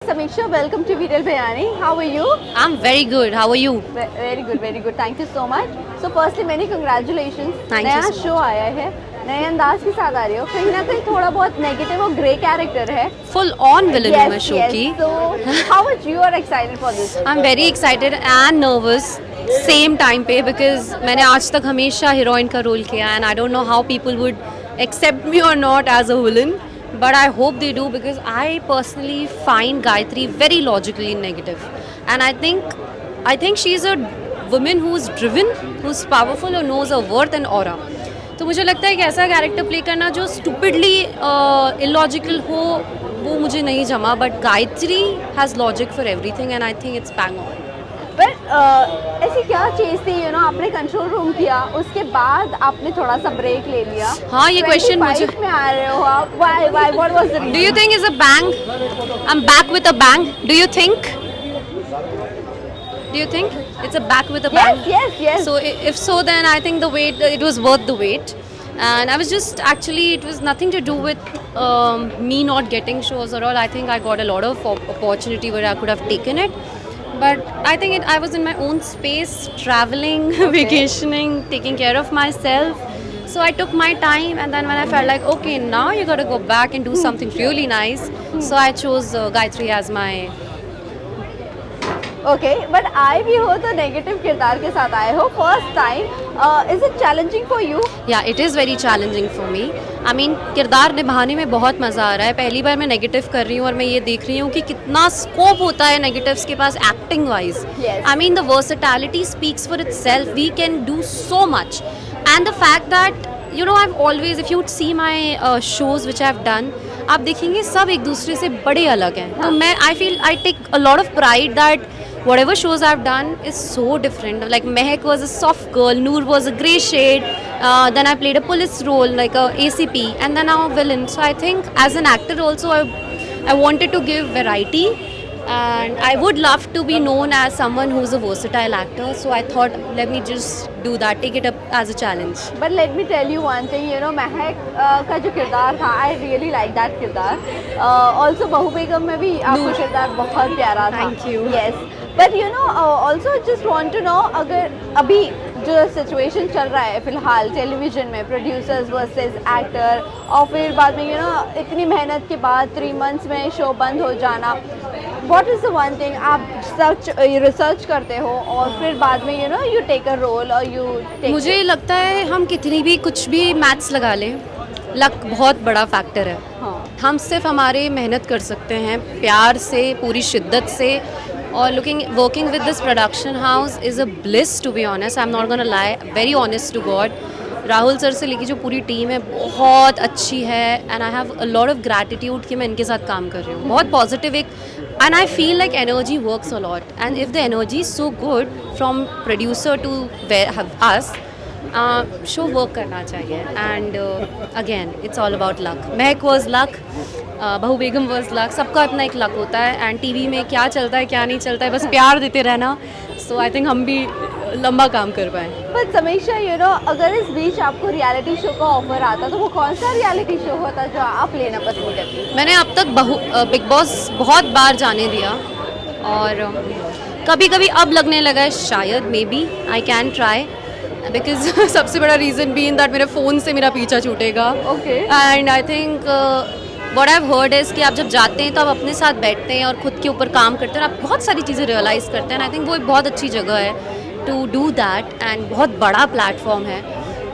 Samiksha, welcome to Viral Bayani. How are you? I'm very good. How are you? Very good, very good. Thank you so much. So firstly, many congratulations. Thank you नया so much. Show आया है, नए अंदाज के साथ आ रही हो. कहीं ना कहीं थोड़ा बहुत नेगेटिव और ग्रे कैरेक्टर है. Full on villain हूँ मैं शो की. So how much you are excited for this? I'm very excited and nervous same time पे because मैंने आज तक हमेशा हीरोइन का रोल किया and I don't know how people would accept me or not as a villain. But I hope they do because I personally find Gayatri very logically negative, and I think she's a woman who's driven, who's powerful, or knows her worth and aura. तो मुझे लगता है कि ऐसा character play करना जो stupidly illogical हो वो मुझे नहीं जमा. But Gayatri has logic for everything and I think it's bang on. But ऐसी क्या चीज़ थी आपने कंट्रोल रूम किया, उसके बाद आपने थोड़ा सा ब्रेक ले लिया. हाँ, ये क्वेश्चन मुझे 25 में आ रहे हो आप. Why? What was the reason? Do you think it's a bang? I'm back with a bang. Do you think? Do you think it's a back with a bang? Yes. So if so, then I think the wait, it was worth the wait. And I was just actually, it was nothing to do with me not getting shows or all. I think I got a lot of opportunity where I could have taken it. But I think I was in my own space, traveling, vacationing, taking care of myself. So I took my time, and then when I felt like, okay, now you got to go back and do something really nice. So I chose Gayatri as my. Okay, but आए भी हो तो negative किरदार के साथ आए हो first time. Is it challenging for you? Yeah, it is very challenging for me. I mean, किरदार निभाने में बहुत मज़ा आ रहा है. पहली बार मैं नेगेटिव कर रही हूँ और मैं ये देख रही हूँ कि कितना स्कोप होता है नेगेटिव्स के पास acting wise. Yes. I mean, the versatility speaks for itself. We can do so much. And the fact that, I've always, if you'd see my shows which I've done, आप देखेंगे सब एक दूसरे से बड़े अलग हैं. तो मैं I take a lot of pride that whatever shows I've done is so different. Like Mehak was a soft girl, Noor was a grey shade, then I played a police role like a ACP, and then now a villain. So I think as an actor also I wanted to give variety, and I would love to be known as someone who's a versatile actor. So I thought let me just do that, take it up as a challenge. But let me tell you one thing. Mahek का जो किरदार था, I really like that किरदार. Also Bahu Begum में भी आपका किरदार बहुत प्यारा था. Thank you. Yes, but also just want to know, अगर अभी जो सिचुएशन चल रहा है फिलहाल टेलीविजन में, प्रोड्यूसर्स वर्सेस एक्टर, और फिर बाद में इतनी मेहनत के बाद 3 months में शो बंद हो जाना, what is the one thing आप रिसर्च करते हो और फिर बाद में यू टेक अ रोल और यू टेक. मुझे लगता है हम कितनी भी कुछ भी मैथ्स लगा लें, लक बहुत बड़ा फैक्टर है. हाँ. हम सिर्फ हमारे मेहनत कर सकते हैं प्यार से, पूरी शिद्दत से. और working with this production house is a bliss, to be honest. I am not gonna lie, very honest to god. Rahul sir से लेके जो पूरी टीम है बहुत अच्छी है, and I have a lot of gratitude कि मैं इनके साथ काम कर रही हूँ. बहुत पॉजिटिव एक, and I feel like energy works a lot, and if the energy is so good from producer to us, show work करना चाहिए. And again it's all about luck. Mahek was luck, Bahu Begum was luck. सबका अपना एक luck होता है, and TV में क्या चलता है क्या नहीं चलता है, बस प्यार देते रहना. सो आई थिंक हम भी लंबा काम कर पाएँ. बट समीक्षा, अगर इस बीच आपको रियलिटी शो का ऑफर आता तो वो कौन सा रियलिटी शो होता जो आप लेना पसंद करती? मैंने अब तक बिग बॉस बहुत बार जाने दिया, और कभी कभी अब लगने लगा है शायद maybe I can try, because सबसे बड़ा रीज़न भी इन दैट मेरे फ़ोन से मेरा पीछा छूटेगा. Okay. And I think what I have heard is कि आप जब जाते हैं तो आप अपने साथ बैठते हैं और खुद के ऊपर काम करते हैं, और आप बहुत सारी चीज़ें रियलाइज़ करते हैं. आई थिंक वो एक बहुत अच्छी जगह है टू डू दैट, एंड बहुत बड़ा प्लेटफॉर्म है.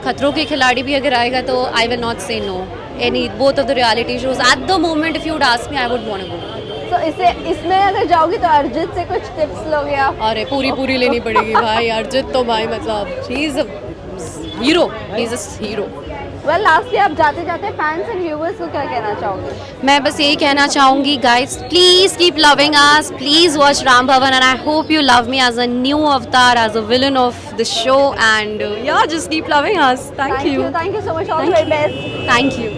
खतरों के खिलाड़ी भी अगर आएगा तो I will not say no. Any both of the reality shows at the moment, if you would ask me, I would want to go. तो इसमें अगर जाओगी तो अर्जित से कुछ टिप्स लोगे आप? अरे पूरी लेनी पड़ेगी भाई. अर्जित तो भाई मतलब he is a hero, he is a hero. Well, lastly आप जाते जाते फैंस एंड व्यूवर्स को क्या कहना चाहोगे? मैं बस यही कहना चाहूँगी, guys please keep loving us, please watch Ram Bhavan, and I hope you love me as a new avatar, as a villain of the show, and yeah just keep loving us. Thank you so much. All the very best. Thank you.